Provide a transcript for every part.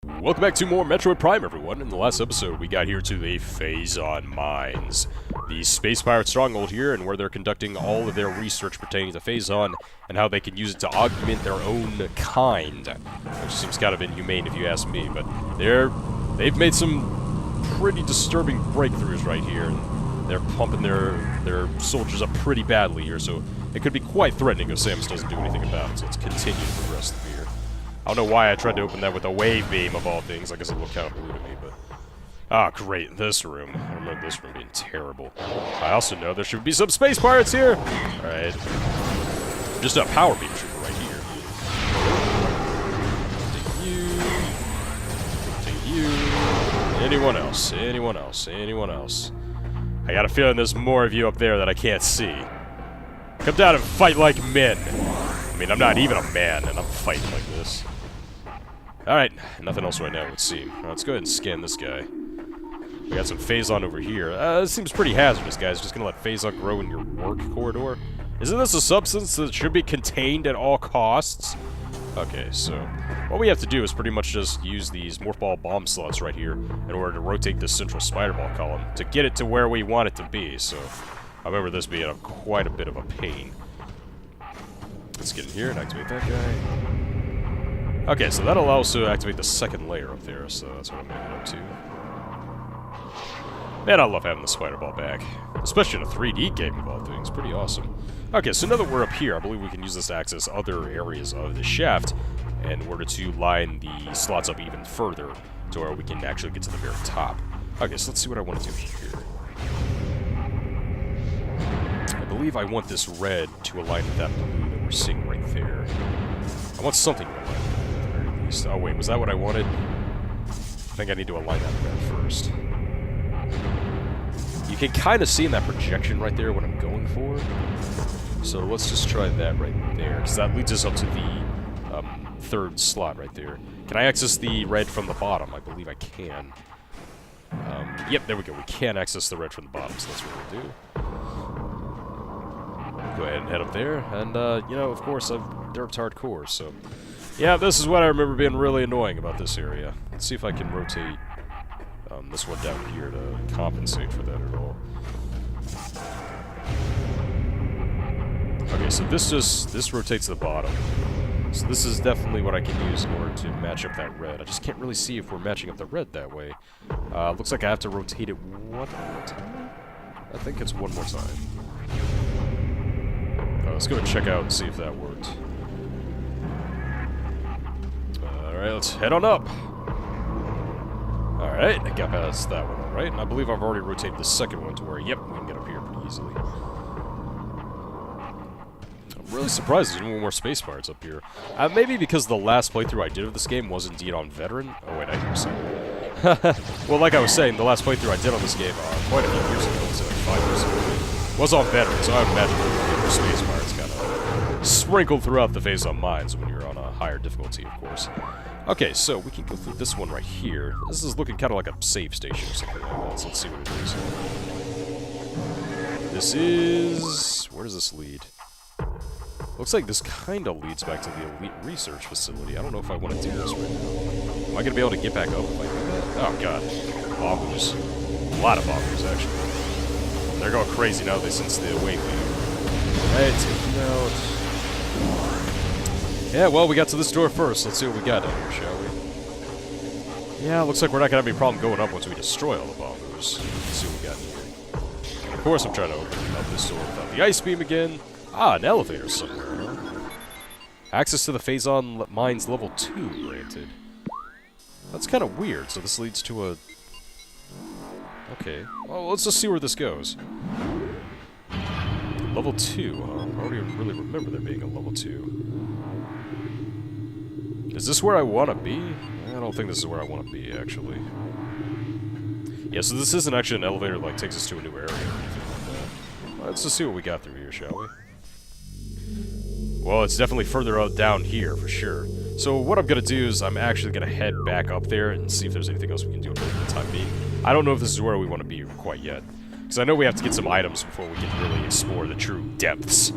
Welcome back to more Metroid Prime, everyone. In the last episode, we got here to the Phazon Mines, the space pirate stronghold here, and where they're conducting all of their research pertaining to Phazon and how they can use it to augment their own kind, which seems kind of inhumane if you ask me. But they've made some pretty disturbing breakthroughs right here, and they're pumping their soldiers up pretty badly here. So it could be quite threatening if Samus doesn't do anything about it. So let's continue to progress through here. I don't know why I tried to open that with a wave beam of all things. I guess it looked kind of blue to me, but... Ah, great. This room. I remember this room being terrible. I also know there should be some space pirates here! Alright. Just a power beam trooper right here. Take you. Take you. Anyone else? Anyone else? Anyone else? I got a feeling there's more of you up there that I can't see. Come down and fight like men. I mean, I'm not even a man, and I'm fighting like this. Alright, nothing else right now, it would seem. Let's go ahead and scan this guy. We got some Phazon over here. This seems pretty hazardous, guys. Just gonna let Phazon grow in your work corridor? Isn't this a substance that should be contained at all costs? Okay, so what we have to do is pretty much just use these Morph Ball bomb slots right here in order to rotate this central Spider Ball column to get it to where we want it to be, so I remember this being quite a bit of a pain. Let's get in here and activate that guy. Okay, so that'll allow us to activate the second layer up there, so that's what I'm gonna get up to. Man, I love having the Spider Ball back. Especially in a 3D game of all things. Pretty awesome. Okay, so now that we're up here, I believe we can use this to access other areas of the shaft in order to line the slots up even further to where we can actually get to the very top. Okay, so let's see what I want to do here. I believe I want this red to align with that blue that we're seeing right there. I want something to align with that at the very least. Oh wait, was that what I wanted? I think I need to align that red first. You can kind of see in that projection right there what I'm going for. So let's just try that right there, because that leads us up to the third slot right there. Can I access the red from the bottom? I believe I can. Yep, there we go. We can access the red from the bottom, so that's what we'll do. Go ahead and head up there, and, you know, of course, I've derped hardcore, so... Yeah, this is what I remember being really annoying about this area. Let's see if I can rotate this one down here to compensate for that at all. Okay, so this rotates the bottom. So this is definitely what I can use in order to match up that red. I just can't really see if we're matching up the red that way. Looks like I have to rotate it one more time? I think it's one more time. Let's go and check out and see if that worked. Alright, let's head on up. Alright, I got past that one alright, and I believe I've already rotated the second one to where, yep, we can get up here pretty easily. I'm really surprised there's no more space pirates up here. Maybe because the last playthrough I did of this game was indeed on Veteran. Oh wait, I hear something. Well, like I was saying, the last playthrough I did on this game quite a few years ago, was it like 5 years ago, was on Veteran, so I would imagine there would be more space pirates kind of sprinkled throughout the Phazon Mines when you're on a higher difficulty, of course. Okay, so we can go through this one right here. This is looking kind of like a save station or something like that, so let's see what it is. This is... where does this lead? Looks like this kind of leads back to the Elite Research Facility. I don't know if I want to do this right now. Am I going to be able to get back up if I do that? Oh, God. Bonkers. A lot of bonkers, actually. They're going crazy now since the wave lead. Alright, take you out. Yeah, well, we got to this door first. Let's see what we got down here, shall we? Yeah, looks like we're not going to have any problem going up once we destroy all the bombers. Let's see what we got here. Of course, I'm trying to open up this door without the ice beam again. Ah, an elevator somewhere. Access to the Phazon Mines level 2 granted. That's kind of weird, so this leads to a... Okay, well, let's just see where this goes. Level 2, huh? I already really remember there being a level 2. Is this where I want to be? I don't think this is where I want to be, actually. Yeah, so this isn't actually an elevator that like, takes us to a new area or anything like that. Let's just see what we got through here, shall we? Well, it's definitely further down here, for sure. So what I'm going to do is I'm actually going to head back up there and see if there's anything else we can do for the time being. I don't know if this is where we want to be quite yet. Because I know we have to get some items before we can really explore the true depths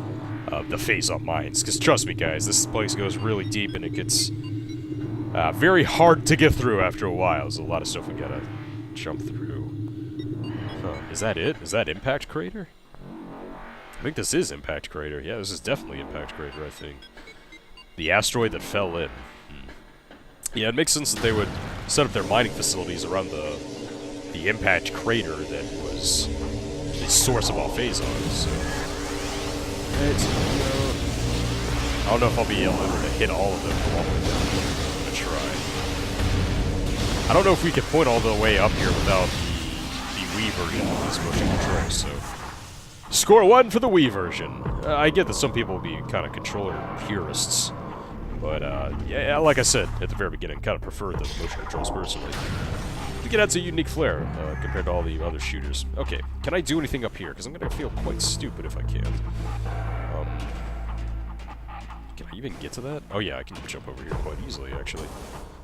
of the Phazon Mines. Because trust me, guys, this place goes really deep and it gets Very hard to get through after a while. There's a lot of stuff we gotta jump through. Huh. Is that it? Is that Impact Crater? I think this is Impact Crater. Yeah, this is definitely Impact Crater, I think. The asteroid that fell in. Yeah, it makes sense that they would set up their mining facilities around the Impact Crater that was the source of all Phazons. So. I don't know if I'll be able to hit all of them all the way down. I'm gonna try. I don't know if we can point all the way up here without the Wii version of this motion control, so... Score 1 for the Wii version. I get that some people will be kind of controller purists, but yeah, like I said at the very beginning, kind of prefer the motion controls personally. I think it adds a unique flair compared to all the other shooters. Okay, can I do anything up here? Because I'm going to feel quite stupid if I can't. Can I even get to that? Oh yeah, I can jump over here quite easily, actually.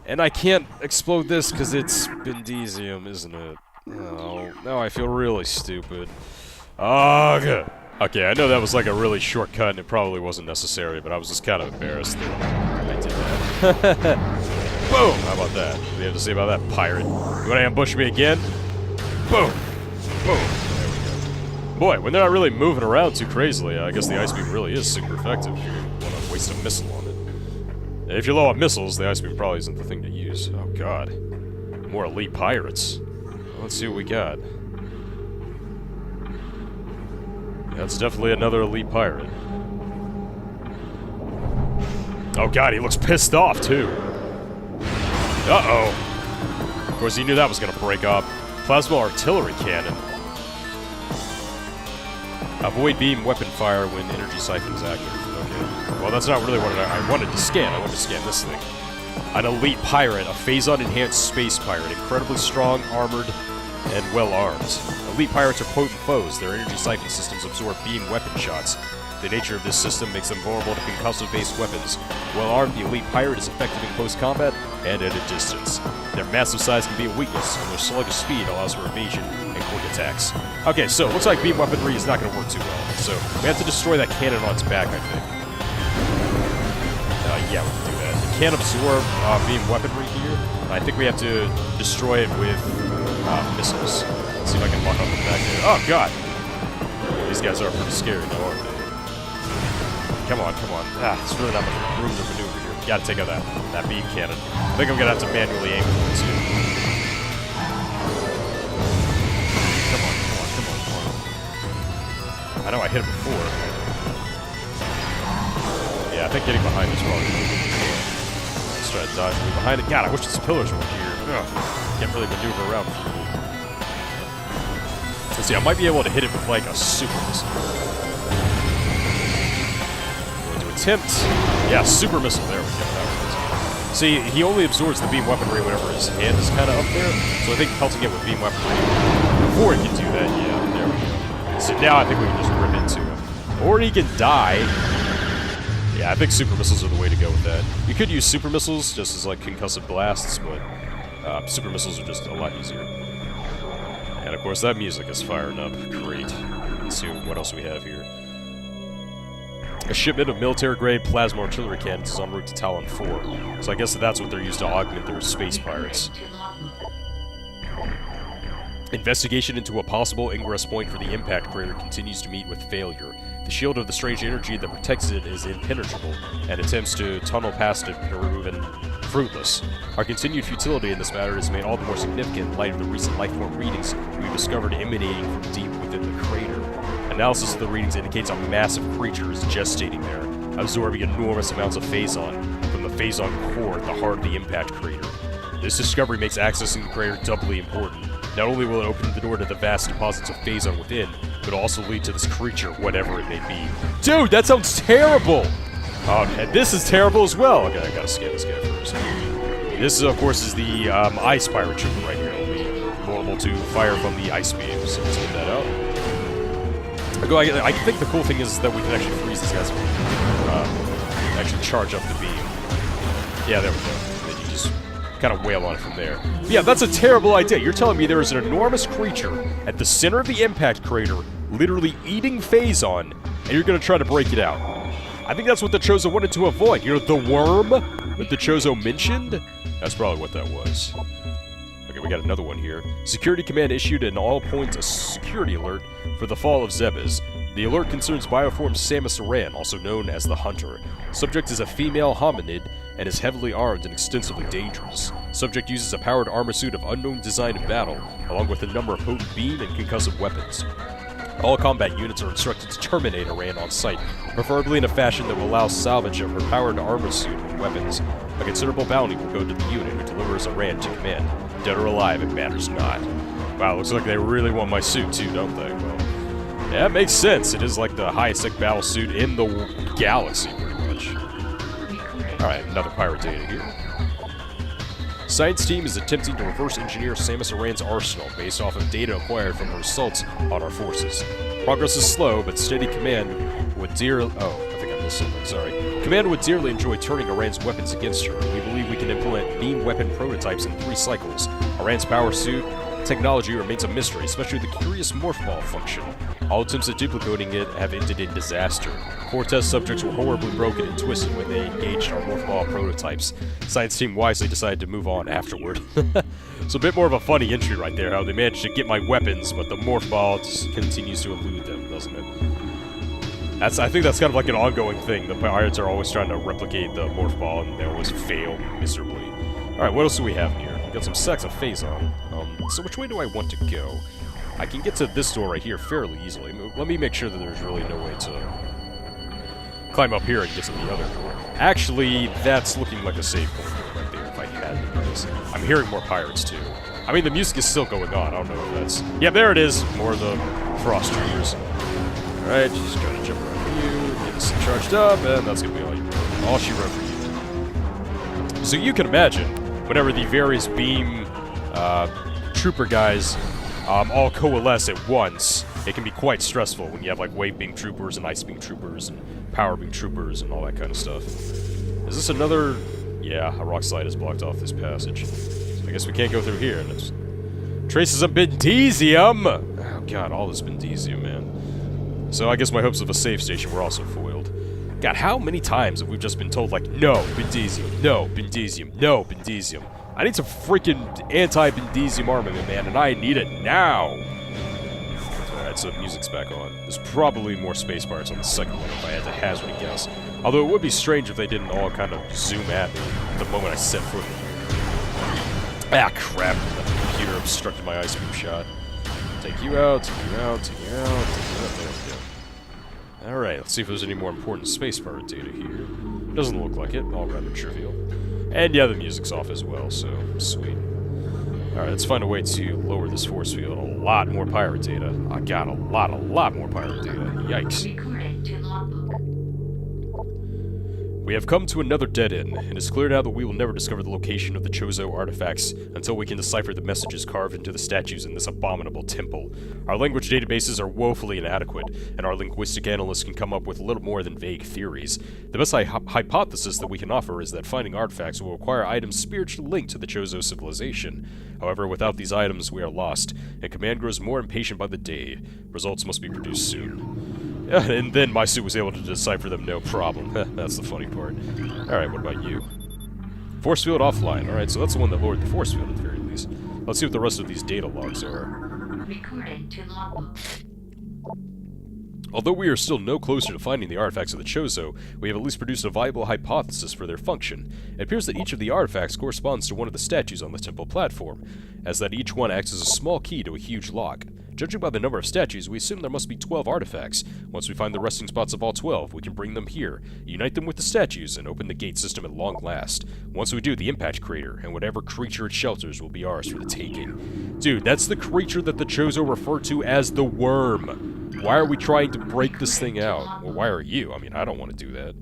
And I can't explode this because it's Bendesium, isn't it? Oh, now I feel really stupid. Okay. Okay, I know that was like a really shortcut and it probably wasn't necessary, but I was just kind of embarrassed that I did that. Boom! How about that? What do you have to say about that, pirate? You want to ambush me again? Boom! Boom! There we go. Boy, when they're not really moving around too crazily, I guess the ice beam really is super effective if you want to waste a missile on it. If you're low on missiles, the ice beam probably isn't the thing to use. Oh god. More elite pirates. Well, let's see what we got. That's definitely another elite pirate. Oh god, he looks pissed off, too. Uh-oh. Of course, he knew that was going to break up. Plasma artillery cannon. Avoid beam weapon fire when energy siphon is active. Okay. Well, that's not really what I wanted to scan. I wanted to scan this thing. An elite pirate, a Phazon-enhanced space pirate, incredibly strong, armored, and well-armed. Elite pirates are potent foes. Their energy siphon systems absorb beam weapon shots. The nature of this system makes them vulnerable to concussive-based weapons. Well-armed, the elite pirate is effective in close combat and at a distance. Their massive size can be a weakness, and their sluggish speed allows for evasion and quick attacks. Okay, so it looks like beam weaponry is not going to work too well. So we have to destroy that cannon on its back, I think. Yeah, we can do that. It can't absorb beam weaponry here. I think we have to destroy it with missiles. Let's see if I can lock on the back there. Oh, God! These guys are pretty scary now, aren't they? Come on, come on. There's really not much room to maneuver here. Gotta take out that beam cannon. I think I'm gonna have to manually aim for it, too. Come on, come on, come on, come on. I know I hit it before. Yeah, I think getting behind is probably good. Let's try to dodge me behind it. God, I wish these pillars were here. Ugh. Can't really maneuver around freely. Let's see, I might be able to hit it with, like, a super missile. Going to attempt. Yeah, super missile. There we go. That works. See, he only absorbs the beam weaponry whenever his hand is kind of up there. So I think pelting it with beam weaponry before he can do that, yeah, there we go. So now I think we can just rip into him. Or he can die. Yeah, I think super missiles are the way to go with that. You could use super missiles just as, like, concussive blasts, but super missiles are just a lot easier. And of course, that music is firing up. Great. Let's see what else we have here. A shipment of military-grade plasma artillery cannons is en route to Talon 4. So I guess that's what they're used to augment their space pirates. Investigation into a possible ingress point for the impact crater continues to meet with failure. The shield of the strange energy that protects it is impenetrable, and attempts to tunnel past it have proven fruitless. Our continued futility in this matter is made all the more significant in light of the recent lifeform readings we've discovered emanating from deep within the crater. Analysis of the readings indicates a massive creature is gestating there, absorbing enormous amounts of Phazon from the Phazon core at the heart of the impact crater. This discovery makes accessing the crater doubly important. Not only will it open the door to the vast deposits of Phazon within, but also lead to this creature, whatever it may be. Dude, that sounds terrible! Oh, and this is terrible as well. Okay, I gotta scan this guy first. This, of course, is the ice pirate trooper right here. It'll be vulnerable to fire from the ice beams. So let's get that out. I think the cool thing is that we can actually freeze these guys. Actually charge up the beam. Yeah, there we go. Then you just kind of wail on it from there. But yeah, that's a terrible idea. You're telling me there is an enormous creature at the center of the impact crater, literally eating Phazon, and you're going to try to break it out. I think that's what the Chozo wanted to avoid. You know, the worm that the Chozo mentioned? That's probably what that was. Okay, we got another one here. Security Command issued an all-points security alert for the fall of Zebes. The alert concerns Bioform Samus Aran, also known as the Hunter. Subject is a female hominid and is heavily armed and extensively dangerous. Subject uses a powered armor suit of unknown design in battle, along with a number of potent beam and concussive weapons. All combat units are instructed to terminate Aran on sight, preferably in a fashion that will allow salvage of her powered armor suit and weapons. A considerable bounty will go to the unit who delivers Aran to command. Dead or alive, it matters not. Wow, looks like they really want my suit too, don't they? Well, yeah, it makes sense. It is like the highest-tech battle suit in the galaxy, pretty much. Alright, another pirate data here. Science team is attempting to reverse engineer Samus Aran's arsenal based off of data acquired from her assaults on our forces. Progress is slow, but steady command would dearly... Oh, I think I missed something, sorry. Command would dearly enjoy turning Aran's weapons against her. We believe we can implement beam weapon prototypes in 3 cycles. Aran's power suit technology remains a mystery, especially the curious morph ball function. All attempts at duplicating it have ended in disaster. 4 test subjects were horribly broken and twisted when they engaged our morph ball prototypes. Science team wisely decided to move on afterward. So a bit more of a funny entry right there, how they managed to get my weapons, but the morph ball just continues to elude them, doesn't it? I think that's kind of like an ongoing thing. The pirates are always trying to replicate the morph ball, and they always fail miserably. Alright, what else do we have in here? We've got some sacks of Phazon. So which way do I want to go? I can get to this door right here fairly easily. Let me make sure that there's really no way to climb up here and get to the other door. Actually, that's looking like a save point right there, if I had to guess. I'm hearing more pirates, too. I mean, the music is still going on. I don't know if that's... Yeah, there it is! More of the frost troopers. Alright, just trying to jump around you, get this charged up, and that's gonna be all she wrote for you. So you can imagine, whenever the various beam trooper guys all coalesce at once, it can be quite stressful when you have like wave beam troopers and ice beam troopers and power beam troopers and all that kind of stuff. Is this another... Yeah, a rock slide has blocked off this passage. So I guess we can't go through here. And it's... Traces of Bendesium! Oh god, all this Bendesium, man. So I guess my hopes of a save station were also foiled. God, how many times have we just been told, like, no, Bendesium, no, Bendesium, no, Bendesium. I need some freaking anti-Bendesium armament, man, and I need it now! Alright, so the music's back on. There's probably more space pirates on the second one if I had to hazard a guess. Although it would be strange if they didn't all kind of zoom at me the moment I set foot in here. Ah, crap. The computer obstructed my ice beam shot. Take you out, take you out, take you out, take you out. There we go. Alright, let's see if there's any more important space pirate data here. Doesn't look like it, all rather trivial. And yeah, the music's off as well, so sweet. Alright, let's find a way to lower this force field. A lot more pirate data. I got a lot more pirate data. Yikes. We have come to another dead end. It is clear now that we will never discover the location of the Chozo artifacts until we can decipher the messages carved into the statues in this abominable temple. Our language databases are woefully inadequate, and our linguistic analysts can come up with little more than vague theories. The best hypothesis that we can offer is that finding artifacts will require items spiritually linked to the Chozo civilization. However, without these items, we are lost, and Command grows more impatient by the day. Results must be produced soon. And then my suit was able to decipher them no problem. That's the funny part. Alright, what about you? Force field offline. Alright, so that's the one that lowered the force field at the very least. Let's see what the rest of these data logs are. Recording to logbook. Although we are still no closer to finding the artifacts of the Chozo, we have at least produced a viable hypothesis for their function. It appears that each of the artifacts corresponds to one of the statues on the temple platform, as that each one acts as a small key to a huge lock. Judging by the number of statues, we assume there must be 12 artifacts. Once we find the resting spots of all 12, we can bring them here, unite them with the statues, and open the gate system at long last. Once we do, the impact crater, and whatever creature it shelters, will be ours for the taking. Dude, that's the creature that the Chozo refer to as the Worm. Why are we trying to break this thing out? Well, why are you? I mean, I don't want to do that.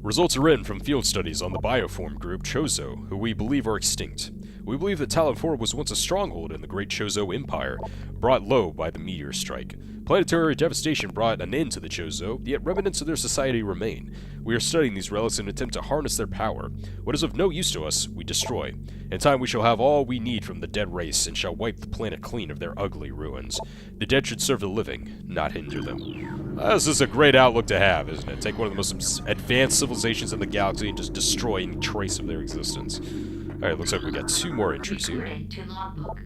Results are in from field studies on the bioform group Chozo, who we believe are extinct. We believe that Talon 4 was once a stronghold in the great Chozo Empire, brought low by the meteor strike. Planetary devastation brought an end to the Chozo, yet remnants of their society remain. We are studying these relics in an attempt to harness their power. What is of no use to us, we destroy. In time we shall have all we need from the dead race, and shall wipe the planet clean of their ugly ruins. The dead should serve the living, not hinder them. This is a great outlook to have, isn't it? Take one of the most advanced civilizations in the galaxy and just destroy any trace of their existence. Alright, looks like we got 2 more entries here. Recorded to logbook.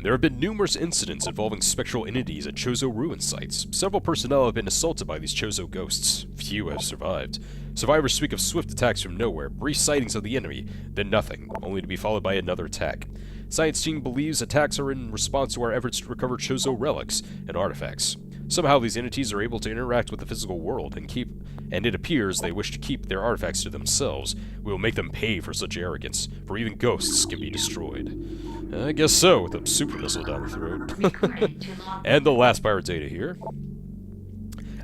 There have been numerous incidents involving spectral entities at Chozo ruin sites. Several personnel have been assaulted by these Chozo ghosts. Few have survived. Survivors speak of swift attacks from nowhere, brief sightings of the enemy, then nothing, only to be followed by another attack. Science team believes attacks are in response to our efforts to recover Chozo relics and artifacts. Somehow these entities are able to interact with the physical world and it appears they wish to keep their artifacts to themselves. We will make them pay for such arrogance, for even ghosts can be destroyed. I guess so, with a super missile down the throat. Recorded to logbook. And the last pirate data here.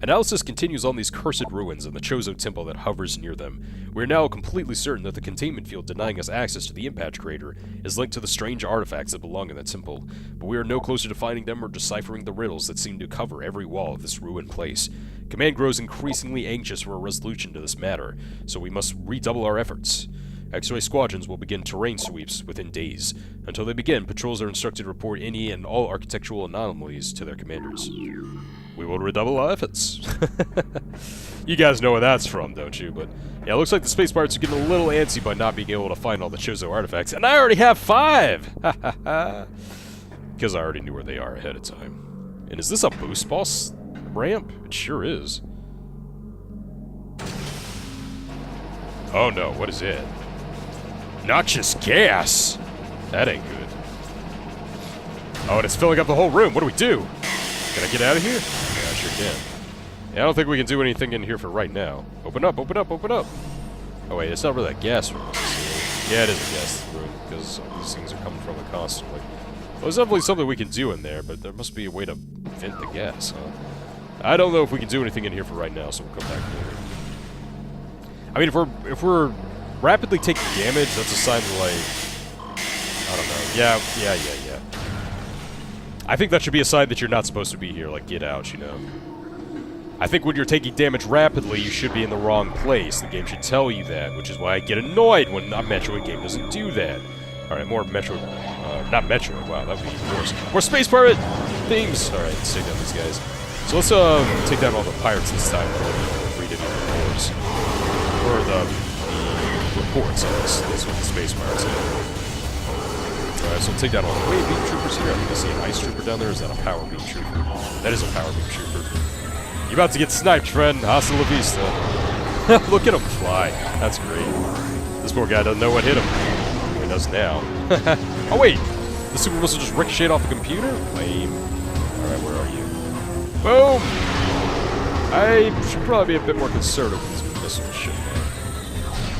Analysis continues on these cursed ruins and the Chozo temple that hovers near them. We are now completely certain that the containment field denying us access to the impact crater is linked to the strange artifacts that belong in that temple, but we are no closer to finding them or deciphering the riddles that seem to cover every wall of this ruined place. Command grows increasingly anxious for a resolution to this matter, so we must redouble our efforts. X-ray squadrons will begin terrain sweeps within days. Until they begin, patrols are instructed to report any and all architectural anomalies to their commanders. We will redouble our efforts. You guys know where that's from, don't you? But yeah, it looks like the space pirates are getting a little antsy by not being able to find all the Chozo artifacts, and I already have 5! Because I already knew where they are ahead of time. And is this a boost boss ramp? It sure is. Oh no, what is it? Noxious gas! That ain't good. Oh, and it's filling up the whole room. What do we do? Can I get out of here? Yeah, I sure can. Yeah, I don't think we can do anything in here for right now. Open up, open up, open up! Oh wait, it's not really a gas room. Yeah, it is a gas room, because these things are coming from it constantly. Well, there's definitely something we can do in there, but there must be a way to vent the gas, huh? I don't know if we can do anything in here for right now, so we'll come back later. I mean, if we're rapidly taking damage, that's a sign of, like, I don't know. Yeah. I think that should be a sign that you're not supposed to be here, like, get out, you know. I think when you're taking damage rapidly, you should be in the wrong place. The game should tell you that, which is why I get annoyed when a Metroid game doesn't do that. Alright, more Metroid, not Metroid, wow, that would be even worse. More Space Pirate themes! Alright, let's take down these guys. So let's take down all the pirates this time, read any reports. Or the reports, I guess. That's what the Space Pirates are. Alright, so we'll take down all the wave beam troopers here. I think I see an ice trooper down there. Is that a power beam trooper? That is a power beam trooper. You about to get sniped, friend. Hasta la vista. Look at him fly. That's great. This poor guy doesn't know what hit him. Well, he does now. Oh wait! The super missile just ricocheted off the computer? Lame. Alright, where are you? Boom! I should probably be a bit more conservative with these missiles, shouldn't I?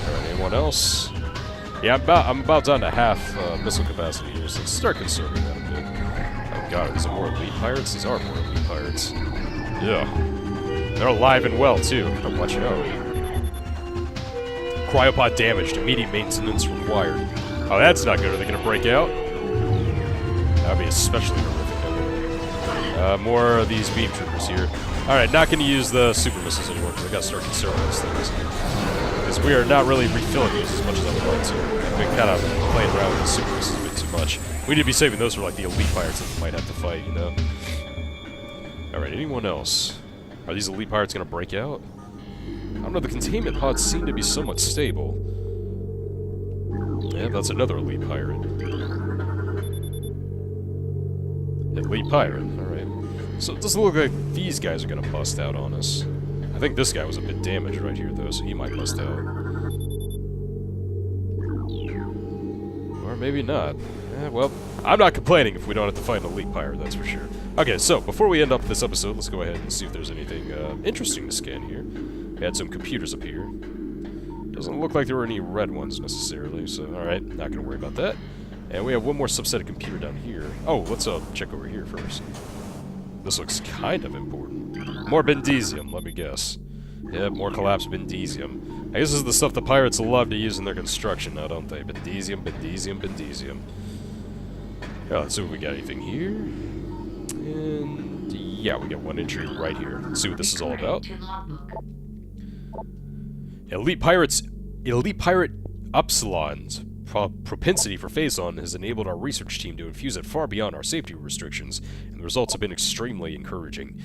Alright, anyone else? Yeah, I'm about down to half missile capacity here, so let's start conserving that a bit. Oh god, are these more elite pirates? These are more elite pirates. Yeah. They're alive and well, too. Oh, watch out. Cryopod damaged. Immediate maintenance required. Oh, that's not good. Are they going to break out? That would be especially horrific. More of these beam troopers here. Alright, not going to use the super missiles anymore, because I got to start conserving these things. Because we are not really refilling these as much as I would like to. I've been kind of playing around with the super missiles a bit too much. We need to be saving those for, like, the elite pirates that we might have to fight, you know? Alright, anyone else? Are these elite pirates going to break out? I don't know, the containment pods seem to be somewhat stable. Yeah, that's another elite pirate. Elite pirate, alright. So it doesn't look like these guys are going to bust out on us. I think this guy was a bit damaged right here, though, so he might bust out. Or maybe not. Well, I'm not complaining if we don't have to fight an elite pirate, that's for sure. Okay, so before we end up this episode, let's go ahead and see if there's anything interesting to scan here. We had some computers up here. Doesn't look like there were any red ones necessarily, so alright, not gonna worry about that. And we have one more subset of computer down here. Oh, let's check over here first. This looks kind of important. More Bendesium, let me guess. Yep, more collapsed Bendesium. I guess this is the stuff the pirates love to use in their construction now, don't they? Bendesium, Bendesium, Bendesium. Yeah, let's see if we got anything here. And yeah, we got one entry right here. Let's see what this is all about. Elite Pirate Upsilon's propensity for Phazon has enabled our research team to infuse it far beyond our safety restrictions, and the results have been extremely encouraging.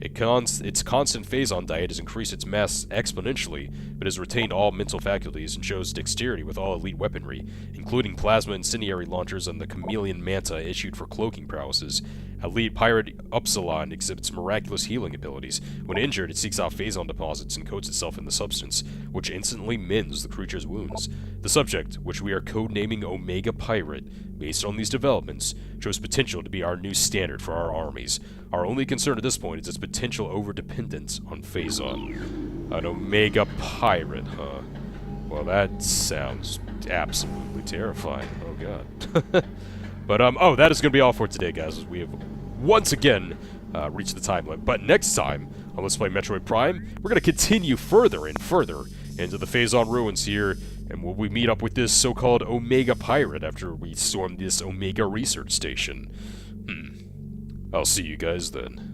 Its constant Phazon diet has increased its mass exponentially, but has retained all mental faculties and shows dexterity with all elite weaponry, including plasma incendiary launchers and the chameleon manta issued for cloaking prowesses. Elite pirate Upsilon exhibits miraculous healing abilities. When injured, it seeks out Phazon deposits and coats itself in the substance, which instantly mends the creature's wounds. The subject, which we are codenaming Omega Pirate, based on these developments, shows potential to be our new standard for our armies. Our only concern at this point is its potential over-dependence on Phazon. An Omega Pirate, huh? Well, that sounds absolutely terrifying. Oh, God. But, oh, that is going to be all for today, guys, as we have once again reached the time limit. But next time on Let's Play Metroid Prime, we're going to continue further and further into the Phazon ruins here, and we meet up with this so-called Omega Pirate after we storm this Omega Research Station. I'll see you guys then.